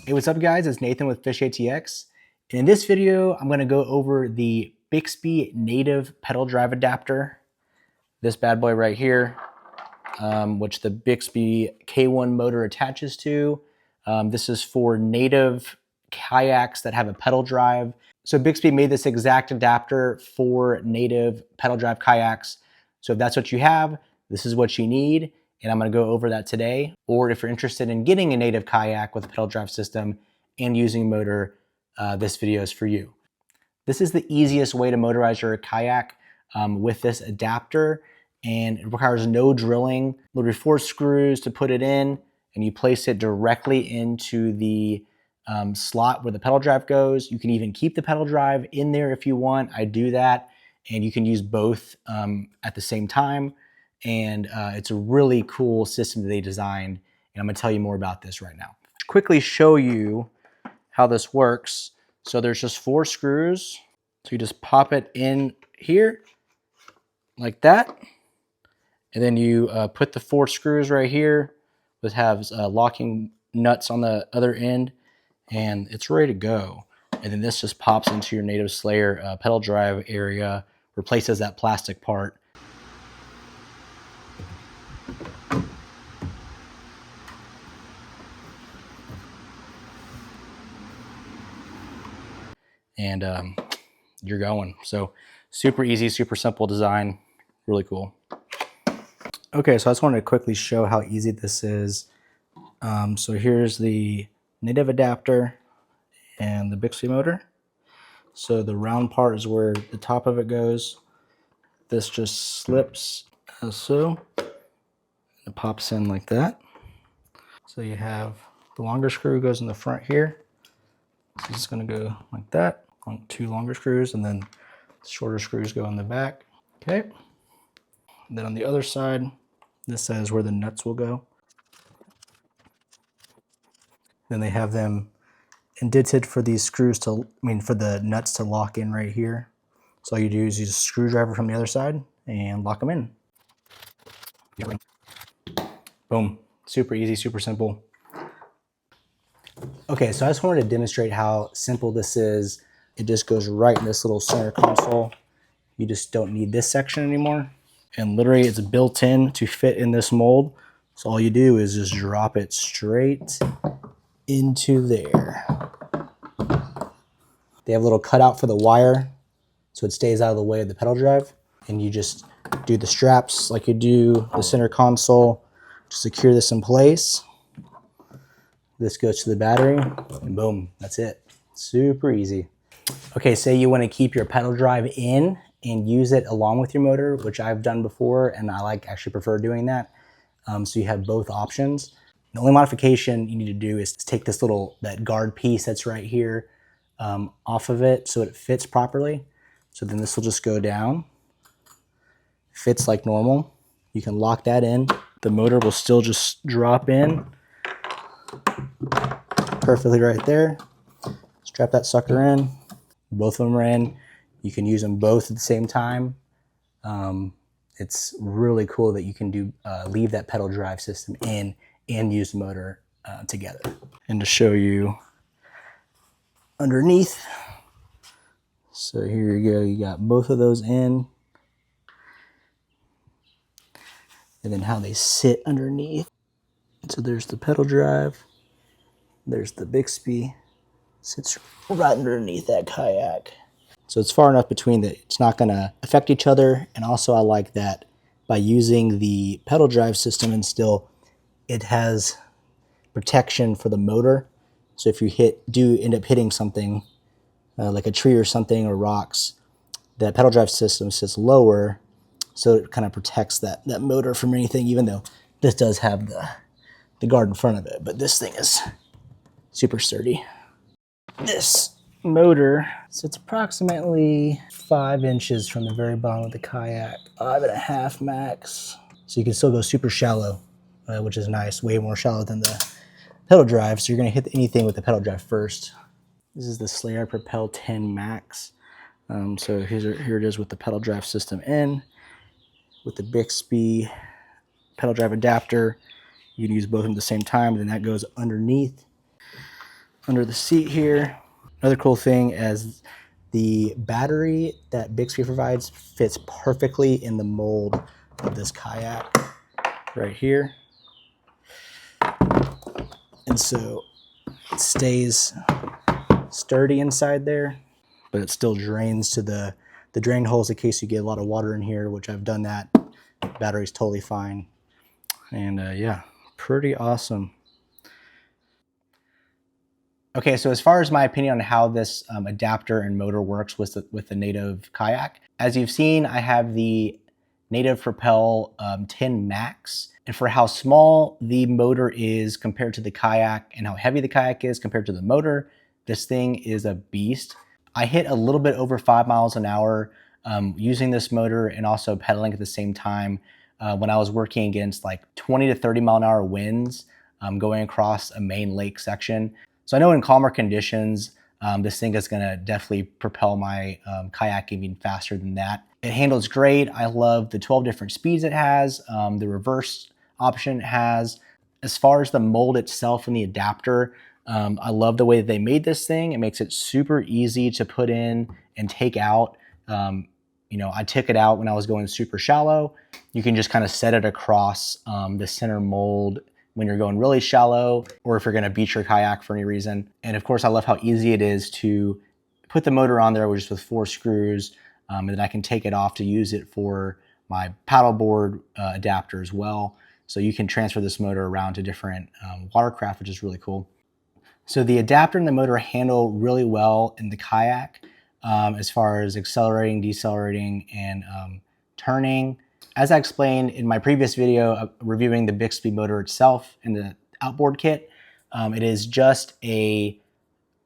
Hey, what's up guys? It's Nathan with Fish ATX. And in this video, I'm gonna go over the Bixpy native pedal drive adapter. This bad boy right here, which the Bixpy K1 motor attaches to. This is for native kayaks that have a pedal drive. So Bixpy made this exact adapter for native pedal drive kayaks. So if that's what you have, this is what you need. And I'm gonna go over that today. Or if you're interested in getting a native kayak with a pedal drive system and using motor, this video is for you. This is the easiest way to motorize your kayak with this adapter, and it requires no drilling. Literally 4 screws to put it in, and you place it directly into the slot where the pedal drive goes. You can even keep the pedal drive in there if you want. I do that, and you can use both at the same time. And it's a really cool system that they designed, and I'm gonna tell you more about this right now. Quickly show you how this works. So there's just 4 screws. So you just pop it in here like that. And then you put the 4 screws right here, which has locking nuts on the other end, and it's ready to go. And then this just pops into your Native Slayer pedal drive area, replaces that plastic part. And you're going. So super easy, super simple design, really cool. Okay, so I just wanted to quickly show how easy this is. So here's the native adapter and the Bixpy motor. So the round part is where the top of it goes. This just slips as so. It pops in like that. So you have the longer screw goes in the front here. So it's going to go like that on 2 longer screws, and then the shorter screws go in the back. Okay. And then on the other side, this says where the nuts will go. Then they have them indented for these screws to, for the nuts to lock in right here. So all you do is use a screwdriver from the other side and lock them in. Boom. Super easy, super simple. Okay, so I just wanted to demonstrate how simple this is. It just goes right in this little center console. You just don't need this section anymore. And literally it's built in to fit in this mold. So all you do is just drop it straight into there. They have a little cutout for the wire so it stays out of the way of the pedal drive. And you just do the straps like you do the center console to secure this in place. This goes to the battery and boom, that's it. Super easy. Okay, say you want to keep your pedal drive in and use it along with your motor, which I've done before, and I actually prefer doing that. So you have both options. The only modification you need to do is take this that guard piece that's right here off of it so it fits properly. So then this will just go down. Fits like normal. You can lock that in. The motor will still just drop in perfectly right there. Strap that sucker in. Both of them are in. You can use them both at the same time. It's really cool that you can leave that pedal drive system in and use the motor together. And to show you underneath, so here you go, you got both of those in. And then how they sit underneath. So there's the pedal drive, there's the Bixpy, sits right underneath that kayak. So it's far enough between that it's not going to affect each other. And also I like that by using the pedal drive system and still it has protection for the motor. So if you do end up hitting something like a tree or something or rocks, the pedal drive system sits lower, so it kind of protects that motor from anything, even though this does have the guard in front of it. But this thing is super sturdy. This motor sits approximately 5 inches from the very bottom of the kayak, 5.5 max. So you can still go super shallow, which is nice, way more shallow than the pedal drive. So you're gonna hit anything with the pedal drive first. This is the Slayer Propel 10 Max. So here it is with the pedal drive system in, with the Bixpy pedal drive adapter. You can use both of them at the same time, and then that goes underneath. under the seat here. Another cool thing is the battery that Bixpy provides fits perfectly in the mold of this kayak right here. And so it stays sturdy inside there, but it still drains to the drain holes in case you get a lot of water in here, which I've done that. Battery's totally fine. And yeah, pretty awesome. Okay, so as far as my opinion on how this adapter and motor works with the Native Kayak, as you've seen, I have the Native Propel 10 Max. And for how small the motor is compared to the kayak and how heavy the kayak is compared to the motor, this thing is a beast. I hit a little bit over 5 miles an hour using this motor and also pedaling at the same time when I was working against like 20 to 30 mile an hour winds going across a main lake section. So I know in calmer conditions, this thing is gonna definitely propel my kayak even faster than that. It handles great. I love the 12 different speeds it has, the reverse option it has. As far as the mold itself and the adapter, I love the way that they made this thing. It makes it super easy to put in and take out. You know, I took it out when I was going super shallow. You can just kind of set it across the center mold when you're going really shallow or if you're gonna beach your kayak for any reason. And of course, I love how easy it is to put the motor on there just with 4 screws, and then I can take it off to use it for my paddleboard adapter as well. So you can transfer this motor around to different watercraft, which is really cool. So the adapter and the motor handle really well in the kayak as far as accelerating, decelerating, and turning. As I explained in my previous video reviewing the Bixpy motor itself and the outboard kit, it is just a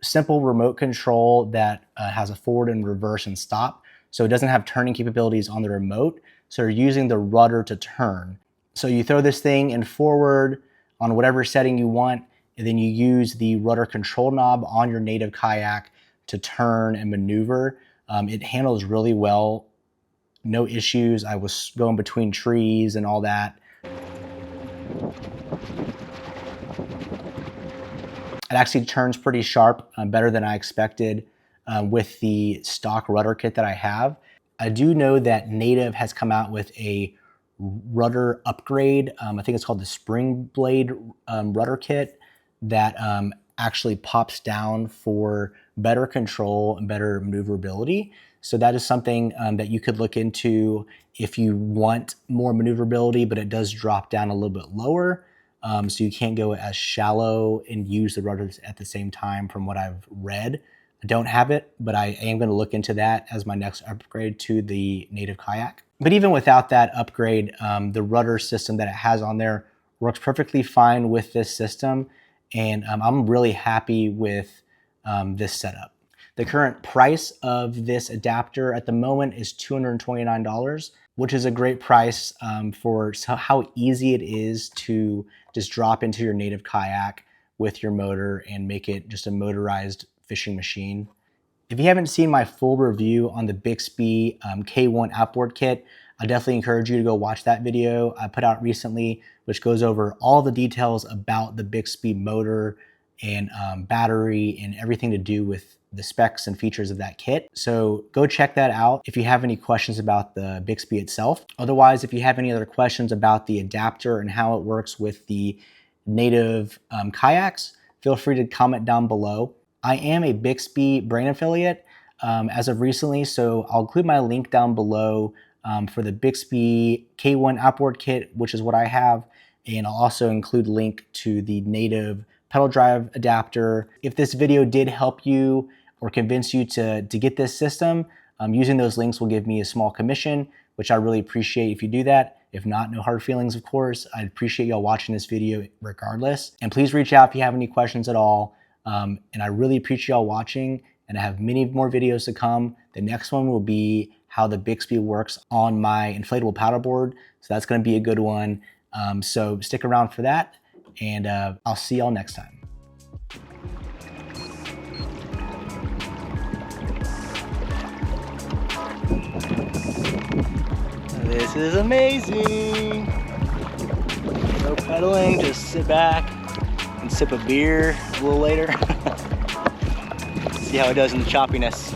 simple remote control that has a forward and reverse and stop. So it doesn't have turning capabilities on the remote. So you're using the rudder to turn. So you throw this thing in forward on whatever setting you want, and then you use the rudder control knob on your Native Kayak to turn and maneuver. It handles really well. No issues. I was going between trees and all that. It actually turns pretty sharp, better than I expected with the stock rudder kit that I have. I do know that Native has come out with a rudder upgrade. I think it's called the Spring Blade rudder kit that actually pops down for better control and better maneuverability. So that is something that you could look into if you want more maneuverability, but it does drop down a little bit lower. So you can't go as shallow and use the rudders at the same time from what I've read. I don't have it, but I am going to look into that as my next upgrade to the Native Kayak. But even without that upgrade, the rudder system that it has on there works perfectly fine with this system. And I'm really happy with this setup. The current price of this adapter at the moment is $229, which is a great price for how easy it is to just drop into your Native Kayak with your motor and make it just a motorized fishing machine. If you haven't seen my full review on the Bixpy K1 outboard kit, I definitely encourage you to go watch that video I put out recently, which goes over all the details about the Bixpy motor and battery and everything to do with the specs and features of that kit. So go check that out if you have any questions about the Bixpy itself. Otherwise, if you have any other questions about the adapter and how it works with the Native kayaks, feel free to comment down below. I am a Bixpy brand affiliate as of recently, so I'll include my link down below for the Bixpy K1 outboard kit, which is what I have, and I'll also include a link to the Native pedal drive adapter. If this video did help you or convince you to get this system, using those links will give me a small commission, which I really appreciate if you do that. If not, no hard feelings, of course. I'd appreciate y'all watching this video regardless. And please reach out if you have any questions at all. And I really appreciate y'all watching, and I have many more videos to come. The next one will be how the Bixpy works on my inflatable paddleboard. So that's gonna be a good one. So stick around for that, and I'll see y'all next time. This is amazing. No pedaling, just sit back and sip a beer a little later. See how it does in the choppiness.